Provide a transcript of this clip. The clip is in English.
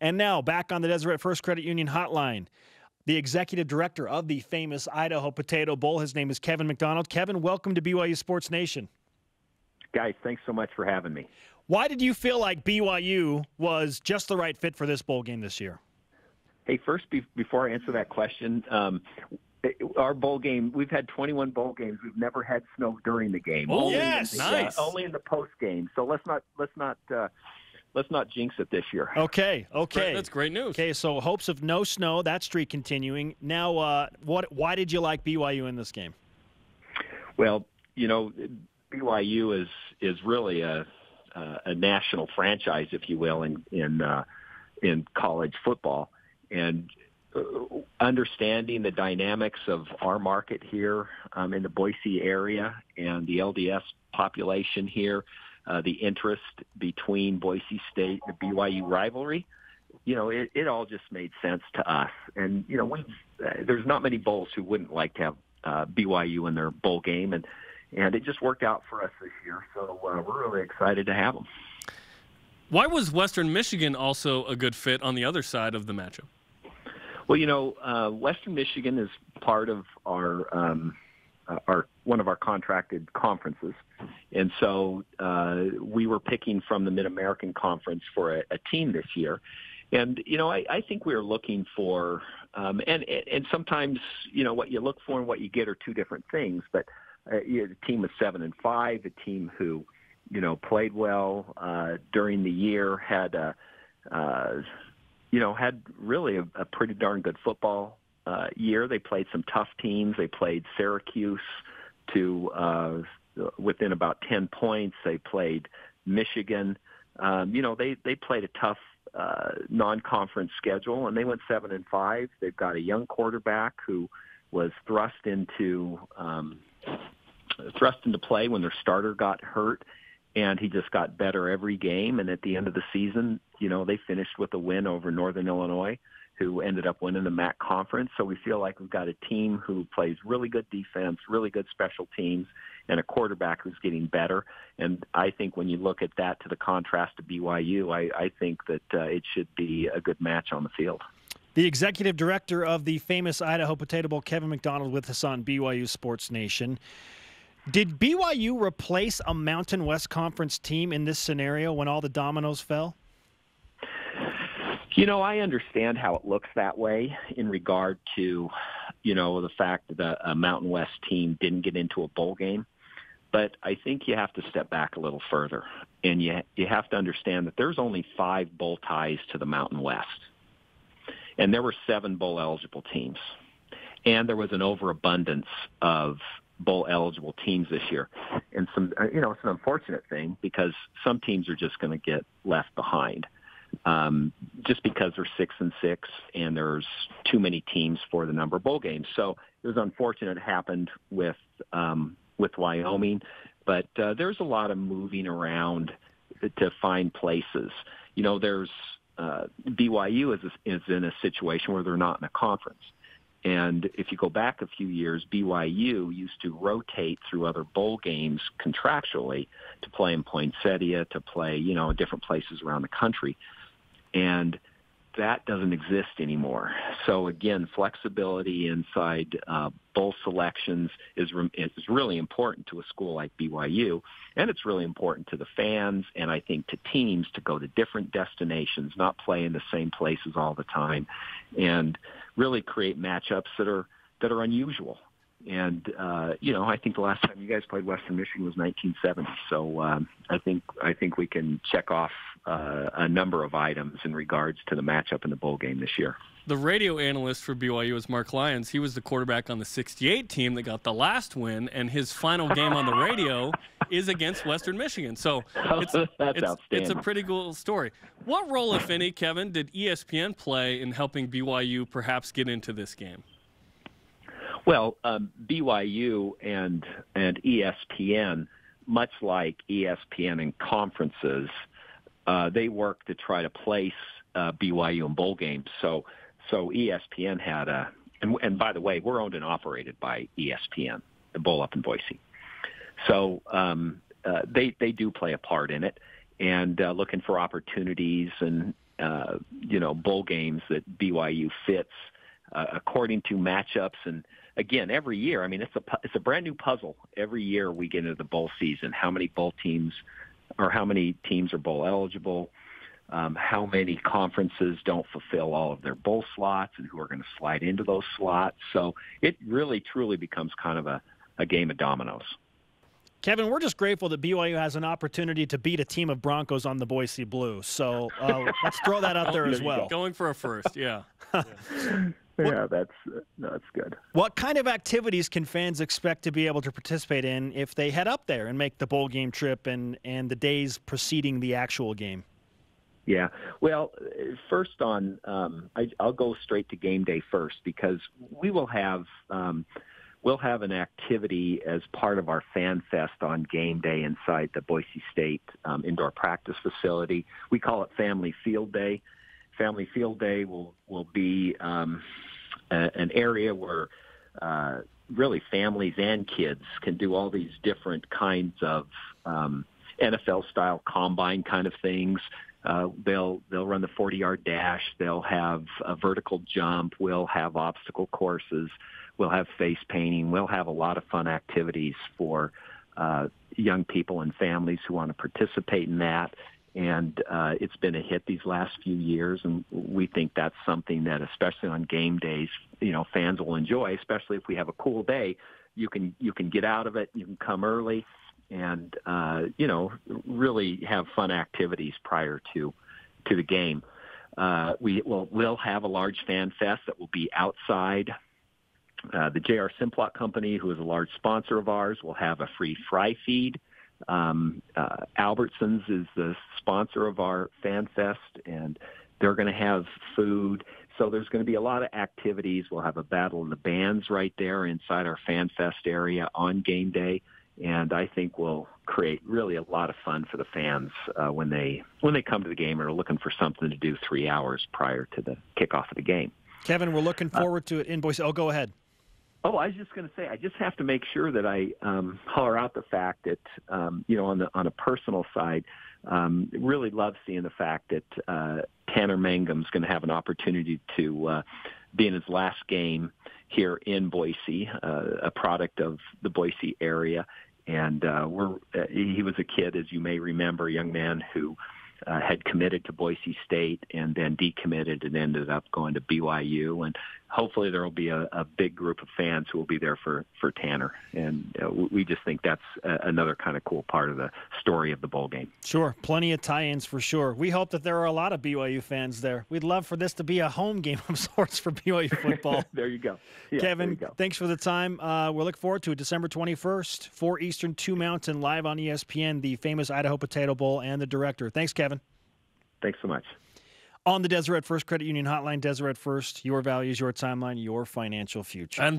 And now, back on the Deseret First Credit Union hotline, the executive director of the famous Idaho Potato Bowl. His name is Kevin McDonald. Kevin, welcome to BYU Sports Nation. Guys, thanks so much for having me. Why did you feel like BYU was just the right fit for this bowl game this year? Hey, first, before I answer that question, our bowl game, we've had 21 bowl games. We've never had snow during the game. Oh, yes. Nice. Only in the post game. So let's not jinx it this year. Okay. That's great news. Okay, so hopes of no snow, that streak continuing. Now, why did you like BYU in this game? Well, BYU is really a national franchise, if you will, in college football, and understanding the dynamics of our market here in the Boise area and the LDS population here, the interest between Boise State and the BYU rivalry, it all just made sense to us. And there's not many bowls who wouldn't like to have BYU in their bowl game, and it just worked out for us this year. So we're really excited to have them. Why was Western Michigan also a good fit on the other side of the matchup? Well, Western Michigan is part of our one of our contracted conferences, and so we were picking from the Mid-American Conference for a team this year. And I think we were looking for, and sometimes what you look for and what you get are two different things. But a team of 7-5, a team who played well during the year, had had really a pretty darn good football year. They played some tough teams. They played Syracuse to within about 10 points. They played Michigan. They played a tough non-conference schedule, and they went 7-5. They've got a young quarterback who was thrust into play when their starter got hurt, and he just got better every game. And at the end of the season, they finished with a win over Northern Illinois, who ended up winning the MAC conference. So we feel like we've got a team who plays really good defense, really good special teams, and a quarterback who's getting better. And I think when you look at that to the contrast to BYU, I think that it should be a good match on the field. The executive director of the famous Idaho Potato Bowl, Kevin McDonald, with us on BYU Sports Nation. Did BYU replace a Mountain West Conference team in this scenario when all the dominoes fell? I understand how it looks that way in regard to, the fact that a Mountain West team didn't get into a bowl game. But I think you have to step back a little further, and you have to understand that there's only 5 bowl ties to the Mountain West. And there were 7 bowl-eligible teams. And there was an overabundance of bowl-eligible teams this year. And it's an unfortunate thing because some teams are just going to get left behind. Just because they're 6-6 and there's too many teams for the number of bowl games. So it was unfortunate it happened with Wyoming, but there's a lot of moving around to find places. There's BYU is in a situation where they're not in a conference. And if you go back a few years, BYU used to rotate through other bowl games contractually to play in Poinsettia, to play, different places around the country. And that doesn't exist anymore. So again, flexibility inside bowl selections is really important to a school like BYU, and it's really important to the fans and I think to teams to go to different destinations, not play in the same places all the time, and really create matchups that are unusual. And I think the last time you guys played Western Michigan was 1970. So I think we can check off a number of items in regards to the matchup in the bowl game this year. The radio analyst for BYU is Mark Lyons. He was the quarterback on the 68 team that got the last win, and his final game on the radio is against Western Michigan. So it's a pretty cool story. What role, if any, Kevin, did ESPN play in helping BYU perhaps get into this game? Well, BYU and ESPN, much like ESPN in conferences, they work to try to place BYU in bowl games. So ESPN had and by the way, we're owned and operated by ESPN, the bowl up in Boise. So they do play a part in it, and looking for opportunities and bowl games that BYU fits according to matchups. And again, every year, I mean, it's a brand new puzzle. Every year we get into the bowl season. How many bowl teams or how many teams are bowl eligible? How many conferences don't fulfill all of their bowl slots and who are going to slide into those slots? So it really, truly becomes kind of a game of dominoes. Kevin, we're just grateful that BYU has an opportunity to beat a team of Broncos on the Boise Blue. So let's throw that out there as well. Going for a first, yeah. Yeah, that's good. What kind of activities can fans expect to be able to participate in if they head up there and make the bowl game trip and the days preceding the actual game? Yeah, well, first on, I'll go straight to game day first because we will have we'll have an activity as part of our Fan Fest on game day inside the Boise State indoor practice facility. We call it Family Field Day. Family Field Day will be an area where really families and kids can do all these different kinds of NFL-style combine kind of things. They'll run the 40-yard dash. They'll have a vertical jump. We'll have obstacle courses. We'll have face painting. We'll have a lot of fun activities for young people and families who want to participate in that. And it's been a hit these last few years, and we think that's something that, especially on game days, fans will enjoy. Especially if we have a cool day, you can get out of it. You can come early, and really have fun activities prior to the game. We'll have a large fan fest that will be outside. The J.R. Simplot Company, who is a large sponsor of ours, will have a free fry feed. Albertsons is the sponsor of our Fan Fest, and they're going to have food. So there's going to be a lot of activities. We'll have a battle of the bands right there inside our Fan Fest area on game day, and I think we'll create really a lot of fun for the fans when they come to the game and are looking for something to do 3 hours prior to the kickoff of the game. Kevin, we're looking forward to it in Boise. Oh, go ahead. Oh, I was just going to say, I just have to make sure that I holler out the fact that, on a personal side, really love seeing the fact that Tanner Mangum's going to have an opportunity to be in his last game here in Boise, a product of the Boise area. And he was a kid, as you may remember, a young man who had committed to Boise State and then decommitted and ended up going to BYU. And hopefully there will be a big group of fans who will be there for Tanner. And we just think that's another kind of cool part of the story of the bowl game. Sure. Plenty of tie-ins for sure. We hope that there are a lot of BYU fans there. We'd love for this to be a home game of sorts for BYU football. There you go. Yeah, Kevin, thanks for the time. We'll look forward to it. December 21st, 4 Eastern, 2 Mountain, live on ESPN, the famous Idaho Potato Bowl, and the director. Thanks, Kevin. Thanks so much. On the Deseret First Credit Union Hotline, Deseret First, your values, your timeline, your financial future. And